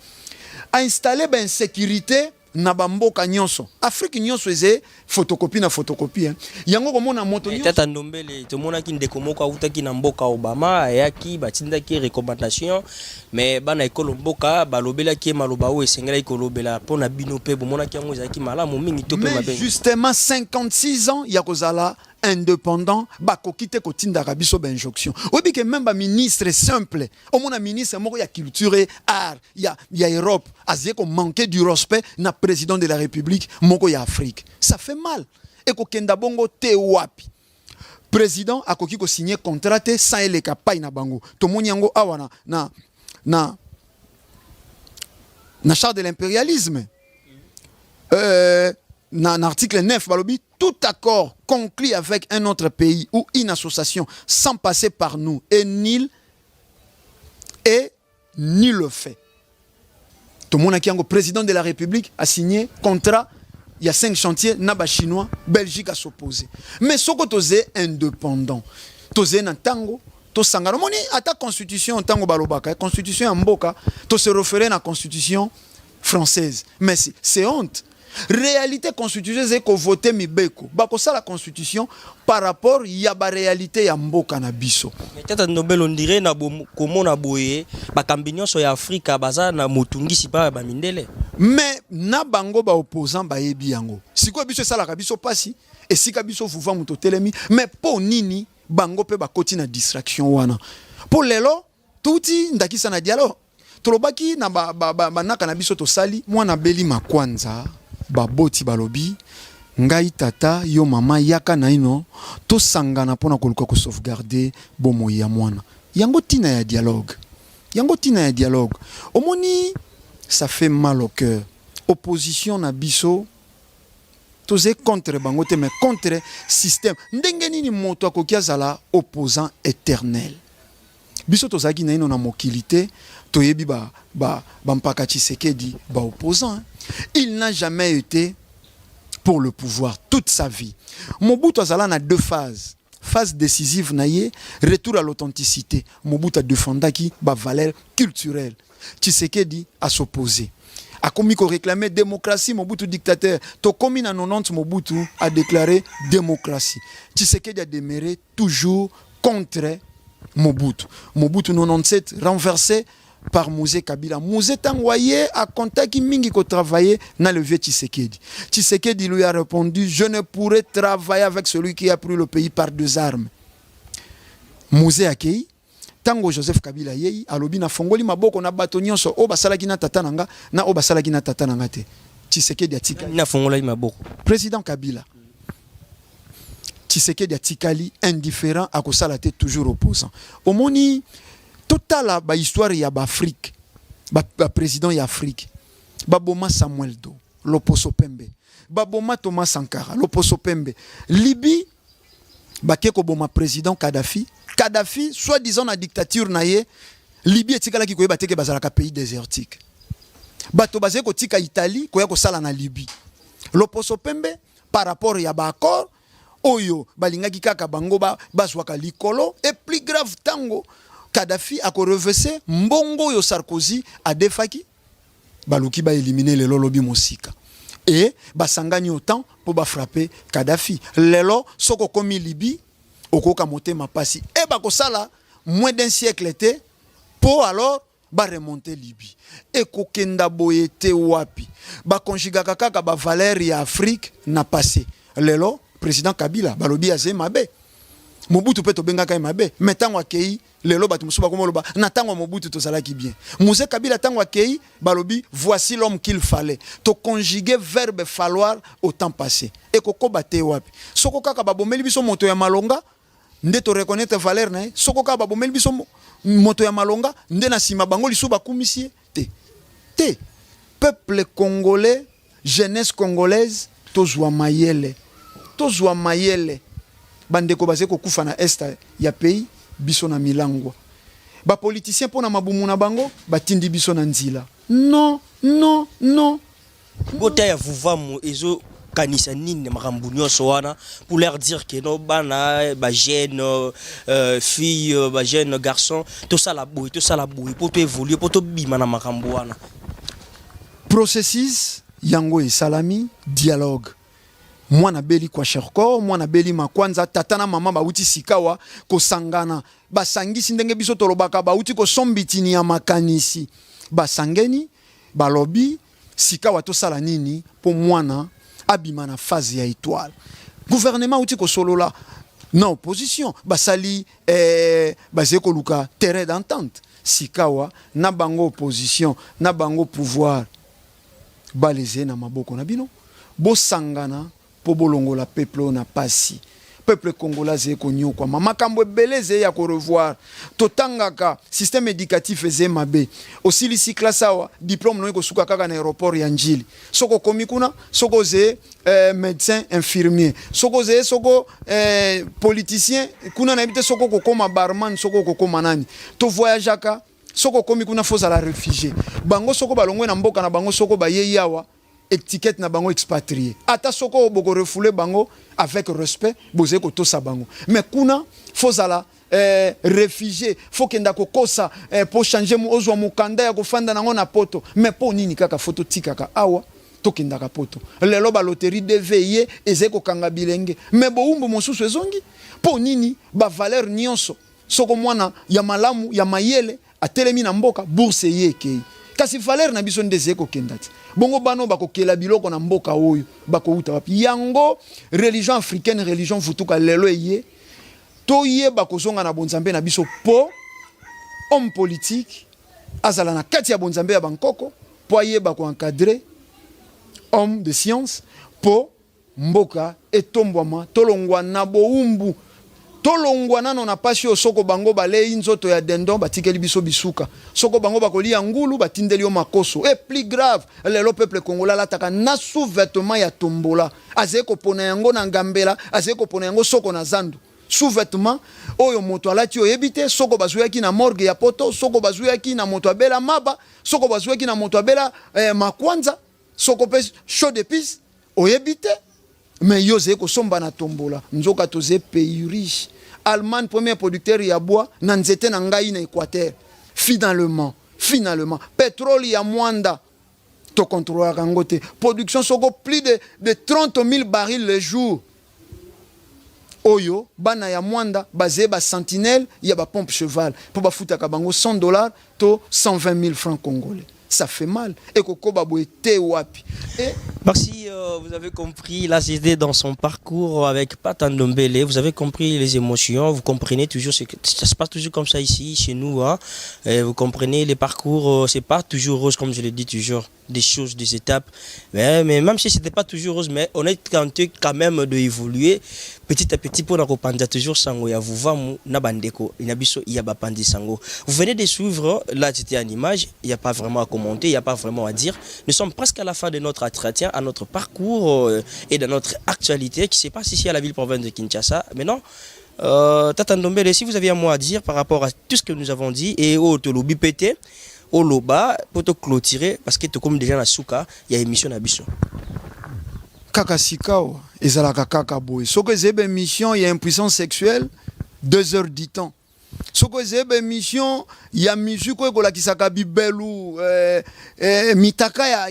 a installer ba insécurité na bamboka nyonso Afrique nyonso eze photocopie na photocopie yango komona moto nyonso tata ndombele tomona ki ndeko moko awutaki na mboka Obama ayaki batindaki recommandation mais bana ekolo mboka balobela ki maloba o esengela ikolobela pona bino pe bomona ki yango ezaki malamu mingi to pe mabe justement 56 ans ya kozala indépendant bakokite kotinda kabiso ba injonction obi que même ba ministre simple au mona ministre moko ya culture et art ya Europe azie ko manquer du respect na président de la République moko ya Afrique ça fait mal et ko kenda bongo te wapi président akoki ko signer contrat te sans eleka pai na bango to moni yango awana na charte de l'impérialisme dans l'article 9, balobi, tout accord conclu avec un autre pays ou une association sans passer par nous est nul et ni le fait. Tout le monde qui est président de la République a signé contrat. Il y a 5 chantiers, naba chinois, Belgique a s'opposé. Mais ce que tu es indépendant, tu es un tango, tu es sangaro. Moni à ta constitution tango balobaka, constitution en mboka, tu se référer à la constitution française. Mais c'est honte. Réalité constitutionnelle c'est que voter mibeko bako ça la constitution par rapport ya ba réalité ya mboka na biso mais tata nobel on dirait na komona boye ba kambinyo so ya Afrika baza na motungisi pa ba mindele mais na bango ba opposant ba yebi yango siko biso sala ka biso pasi et sika biso vuva muto telemi mais po nini bango pe ba koti na distraction wana pour lelo touti ndakisa na dialogue tolobaki na ba naka na biso to sali mwana beli makwanza baboti balobi ngai tata yo mama yaka na ino to sangana pona koluka ko sauvegarder bomo ya mwana yango tina ya dialogue omoni ça fait mal au cœur opposition na biso toze contre bango te mais contre système ndenge nini moto akoki azala opposant éternel biso tozaki na ino na mokilité toyebi ba mpaka Tshisekedi ba opposant il n'a jamais été pour le pouvoir toute sa vie. Mobutu azala na 2 phases. Phase décisive naie, retour à l'authenticité. Mobutu a défendu ba valeur culturelle. Tshisekedi a s'opposé. A commis qu'on réclamait démocratie, Mobutu dictateur. To commis na 90 Mobutu a déclaré démocratie. Tshisekedi a demeuré toujours contre Mobutu. Mobutu 97 renversé par Mouzé Kabila. Mouzé Tangwaye a contacté Mingi ko travailler dans le vieux Tshisekedi. Tshisekedi lui a répondu, je ne pourrai travailler avec celui qui a pris le pays par 2 armes. Mouzé Akei, Tango Joseph Kabila yei, alobi na fongoli maboko na bato nyonso, o basalaki na tata nanga, na o basalaki na tata nanga te. Tshisekedi atika. Na fongola maboko. Président Kabila. Tshisekedi atikali indifférent à kosala te toujours opposant. Omoni total ba histoire ya ba Afrique. Ba président ya Afrique. Baboma Samuel Do, Loposo Pembe. Baboma Thomas Sankara, Loposo Pembe. Libye bakeko boma président Kadhafi. Kadhafi soi-disant na dictature na ye, Libye etikala ki koyeba teke bazalaka pays désertique. Bato bazé ko tika Italie koya ko sala na Libye. Loposo Pembe par rapport ya ba accord oyo balingaki kaka bango bazwaka likolo et plus grave tango Kadhafi a reversé mbongo yo Sarkozy a defaki baluki ba éliminer le lolobi mosika et basangani autant pour ba frapper Kadhafi lelo soko komi Libye okoka motema pasi et bako sala moins d'un siècle était pour alors ba remonter Libye et kokenda boyete wapi ba konjigaka kaka ba valeur ya Afrique na passé lelo président Kabila balobi aze mabe Mobutu peto benga kai mabe metango akei lelo batu musuba komo loba na tango Mobutu to salaki bien Mouzé Kabila tango akei balobi voici l'homme qu'il fallait to conjuguer verbe falloir au temps passé et koko bate wapi soko kaka babomeli biso moto ya malonga nde to reconnaître valeur na soko kaka babomeli biso moto ya malonga nde na sima bango lisuba kumisie te peuple congolais jeunesse congolaise tozwa mayele bandeko baze ko kufa na est ya pays biso na milangwa ba politicien pona mabumu na bango batindi biso na nzila non Bota ya vuvamu ezo kanisa nini makambu nyonso wana pour leur dire que no bana ba jeune fille ba jeune garçon tout ça la boue pour to évoluer pour to bima na makambu wana processus yango e salami dialogue. Mwana beli kwa Sherko, mwana beli makwanza tatana mama bauti sikawa kosangana basangisi ndenge biso tolobaka bauti ko sombitini ya makanisi basangeni balobi sikawa to sala nini po mwana abima na phase ya étoile gouvernement uti ko solola na opposition basali bazeko luka terrain d'entente sikawa na bango opposition na bango pouvoir baleze na maboko na bino bosangana po bolongola peuple na pasi peuple congolais eko nyokwa makambo beleze ya ko revoir totangaka système éducatif eze mabe osilisi classe awa diplôme no eko suka kaka na aéroport ya njili soko komi kuna soko ze médecin infirmier soko ze soko politicien kuna na ebite soko kokoma barman soko kokoma nani to voyageaka soko komi kuna foza la réfugié bango soko balongwe na mboka na bango soko bayeyi awa étiquette na bango expatrié ata soko boko refoulé bango avec respect bozé ko tosa bango mais kuna fozala réfugié faut kenda ko kosa pour changer mo ozwa mukanda ya kofanda nango na poto mais po nini kaka photo tikaka awa to kenda ka poto lelo ba loterie DVE ezeko kanga bilenge mais bo umbu mosusu ezongi po nini ba valeur nyonso soko mwana ya malamu ya mayele atelemi na mboka bourse yeke kasi valeur na biso ndezeko kendati bongo bano bakokela biloko na mboka oyo bakouta wapi yango religion africaine religion vutuka lelo eye to ye bakozonga na bonzambe na biso po homme politique azala na kati ya bonzambe ya bankoko po ye bako encadrer homme de science po mboka etombwama tolongwa na boumbu tolongwa nano na pasi o soko bango balei nzoto ya dendon batikeli biso bisuka soko bango bakolia ngulu batindeli yo makoso et plus grave le peuple congolais lataka na sous-vêtement ya tombola azeko pona yango na ngambela azeko pona yango soko na zandu sous-vêtement oyo moto alati oyebite soko bazuyaki na morgue ya poto soko bazuyaki na moto abela maba soko bazuyaki na moto abela makwanza soko pe chaud de piste oyebite mais yo zeko somba na tombola nzoka toze pays riche Allemagne premier producteur ya bois na nzete na ngai na Équateur finalement pétrole ya mwanda to contrôler kangote production soko plus de 30 000 barils le jour oyo bana ya mwanda bazé ba sentinelle ya ba pompe cheval pour ba futa ka bango $100 to 120 000 francs congolais. Ça fait mal. Et kokoba boete wapi. Merci, vous avez compris, là c'était dans son parcours avec Pata Ndombele, vous avez compris les émotions, vous comprenez toujours, ça se passe toujours comme ça ici, chez nous, hein. Et vous comprenez les parcours, c'est pas toujours rose comme je le dis toujours, des choses, des étapes, mais même si c'était pas toujours rose, mais on est tenté quand même d'évoluer petit à petit pour la toujours sango ya vous va na bandeko inabiso ya bapandi sango. Vous venez de suivre, là c'était en image, il n'y a pas vraiment à commenter, il n'y a pas vraiment à dire. Nous sommes presque à la fin de notre entretien, à notre parcours et de notre actualité qui se passe ici à la ville-province de Kinshasa. Maintenant, Tata Ndombele, si vous aviez un mot à dire par rapport à tout ce que nous avons dit et au Tolobi pété, au Loba, pour te clôturer, parce que tu comme déjà na souka, il y a émission à Bisso. Kaka sikao, ezalaka kaka boy. Soko zebe mission, il y a impuissance sexuelle, 2 heures du temps. Soko zebe mission, il y a musique ko la kisaka bibelu, mitaka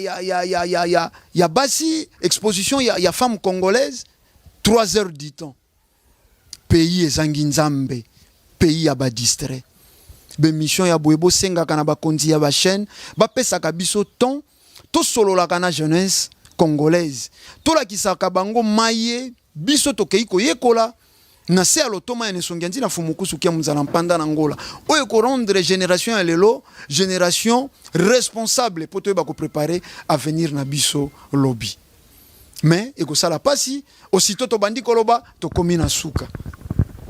ya basi, exposition il y a femme congolaise, 3 heures du temps. Pays ezanginzambe, pays ya ba distrait. Be mission ya boyebo senga kana ba konzi ya ba chaîne, ba pesa ka biso ton, to solo la kana jeunesse congolaise. To la kisaka bango maye, biso to keiko yekola. Na se alotoma ene songianzi na fumukusu kia muzala mpanda na ngola. Oye ko rendre génération ya lelo, génération responsable pour te ba ko préparer à venir na biso lobby. Mais eko sala pasi, aussitôt to bandi koloba to komi na suka.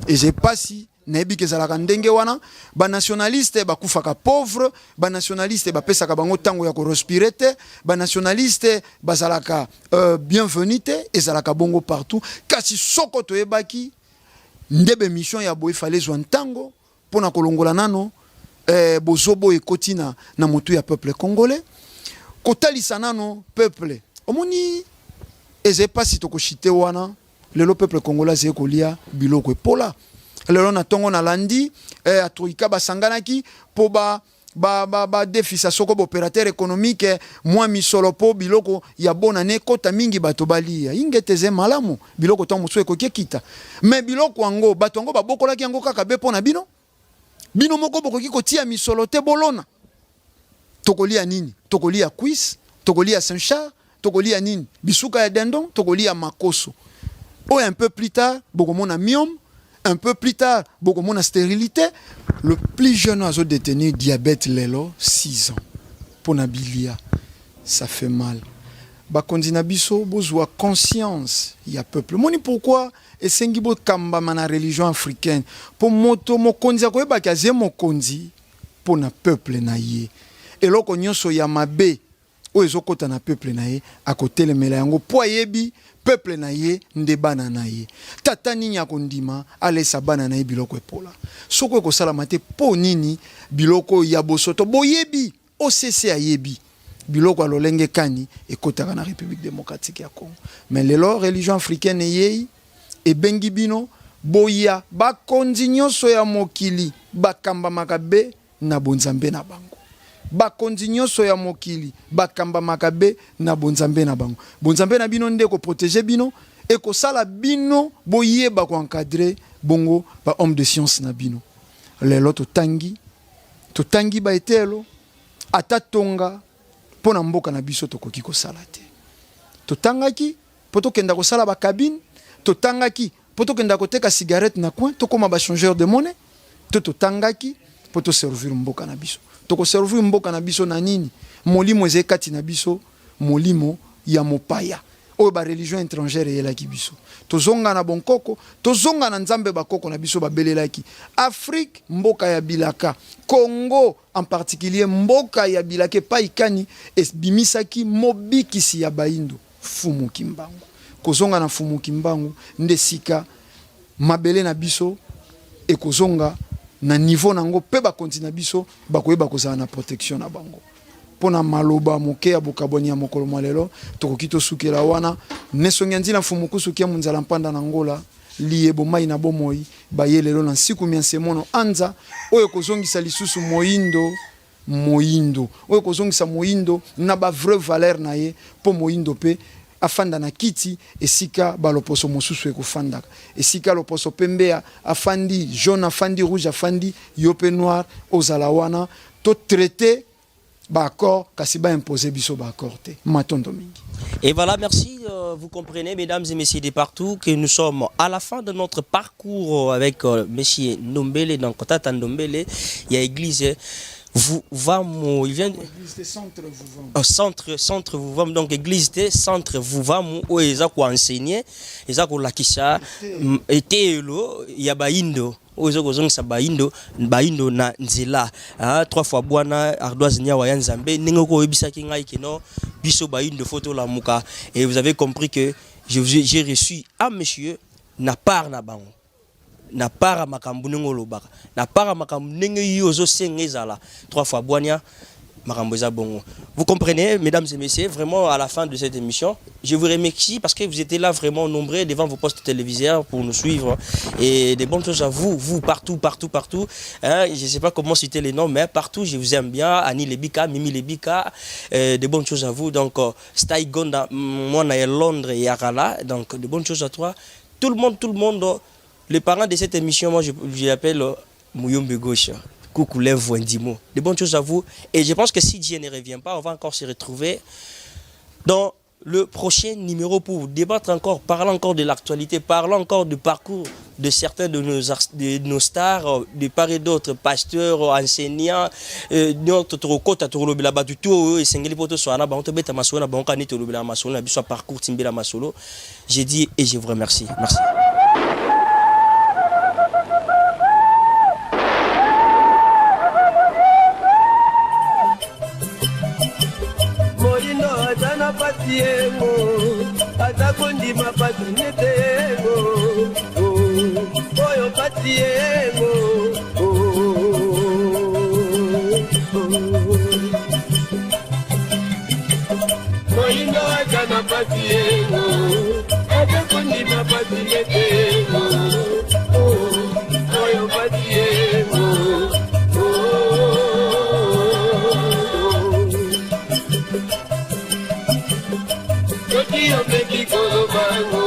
Et j'ai pasi nebi ke zalaka ndenge wana ba nationaliste ba kufaka pauvre, ba nationaliste ba pesaka bango tango ya ko respirer te, ba nationaliste ba zalaka bienvenue te, et zalaka bongo partout. Kasi soko to ebaki ndebe mission ya boy fallait zwa ntango pona kolongola nano bozobo ekoti na motu ya peuple congolais kotalisa nano peuple omoni eze pasi to koshite wana lelo peuple congolais ze kolia biloko epola lelo na tongo na landi atoika basanganaki po ba déficit soko opérateur économique moi misolo po biloko ya bona ne kota mingi bato balia ingeteze malamu biloko to musu ekoki kita mais biloko ango bato ango babokola ki ango kaka be pona bino moko bokoki kotia misolo te bolona tokolia nini tokolia cuisse tokolia Saint-Charles tokolia nini bisuka ya dendon tokolia makoso un peu plus tard bokomona miom. Un peu plus tard, beaucoup de stérilité. Le plus jeune oiseau détenu, diabète lelo, 6 ans. Pour Nabilia, ça fait mal. Bakondi nabiso, besoin conscience, il y a peuple. Moni pourquoi et sengibo kamba mana religion africaine. Pour moto mokonzi akoye bakaze mokonzi pour na peuple na ye. Et loko nyonso ya mabe o ezokota na peuple na ye akote le mela yango po yebi peuple na ye ndebana na ye tata nini akondima alesa bana na ye biloko epola soko ekosala mate po nini biloko ya bosoto boyebi OCC ayebi biloko alolenge kani ekotaka na République démocratique ya Congo mais lelo religion africaine yei ebengi bino boya bakonzi nyonso ya mokili bakamba makabe na bonzambe na bango bakonzi nyonso ya mokili bakamba makabe na bonzambe na bango bonzambe na bino nde ko protéger bino et ko sala bino boyeba ko encadrer bongo ba homme de science na bino lelo to tangi ba etelo atatonga pona mboka na biso to koki ko sala te to tangaki poto kenda ko sala ba cabine to tangaki poto kenda ko teka cigarette na coin to koma ba changeur de monnaie to tangaki poto servir mboka na biso toko servir mboka na biso na nini molimo ezekati na biso molimo ya mopaya oyo ba religion étrangère yelaki biso tozonga na bonkoko tozonga na nzambe bakoko na biso babelelaki Afrique mboka ya bilaka Congo en particulier mboka ya bilaka pa ikani bimisaki mobikisi ya baindo fumu kimbangu kozonga na fumu kimbangu nde sika mabele na biso e kozonga na niveau nango pe ba kontina biso bakoyeba kozala na protection na bango pona maloba moke ya bokaboni ya mokolo malelo tokoki tosukela wana nesongi nzina fumukusu kia munzala mpanda na ngola liebo mai na bomoi bayelelo na siku miansemono anza oyo kozongisa lisusu moyindo oyo kozongisa moyindo na ba vraie valeur na ye po moyindo pe afanda na kiti esika baloposo mosusu ekofandaka esika loposo pembea afandi jaune afandi rouge afandi yope noir ozala wana to traiter ba accord kasi ba imposer biso ba accord te matondo mingi. Et voilà, merci. Vous comprenez, mesdames et messieurs de partout, que nous sommes à la fin de notre parcours avec monsieur Ndombele. Donc, Tata Ndombele, il y a église Vouvamou. Il vient de centre Vouvamou. Donc, église de centre Vouvamou, où ils ont enseigné, ils ont lakisha, et il y a Baindo. Ozo kozongisa baindo na nzela 3 fois bwana ardoise nya wa nzambe ningo ko ebisaki ngai kino biso baindo photo la muka. Et vous avez compris que j'ai reçu un monsieur na part na bango na part à makambu ningo lobaka na part à makambu ningo yozo sengezala 3 fois bwana makamboza bongo. Vous comprenez, mesdames et messieurs, vraiment à la fin de cette émission, je vous remercie parce que vous étiez là vraiment nombreux devant vos postes téléviseurs pour nous suivre et des bonnes choses à vous partout. Hein, je ne sais pas comment citer les noms, mais partout je vous aime bien. Annie Lebika, Mimi Lebika, des bonnes choses à vous. Donc, Stay Gonda, moi à Londres et Arala, donc des bonnes choses à toi. Tout le monde, les parents de cette émission, moi je l'appelle Mouyombe Gauche. Coucou Lèvres Ndimo. De bonnes choses à vous. Et je pense que si Dieu ne revient pas, on va encore se retrouver dans le prochain numéro pour débattre encore, parler encore de l'actualité, parler encore du parcours de certains de nos stars, de part et d'autres, pasteurs, enseignants, notre trocota, torobila batuto, et sengeli poto soana, ba on te beta masona, ba on kanite torobila masona, bi soit parcours timbila masolo. J'ai dit et je vous remercie. Merci. Patiemo, atakondi mapatrinetemo, oyo patiemo, moindo atana patiemo, atakondi mapatrinetemo, oyo patiemo. Yo me digo lo bango,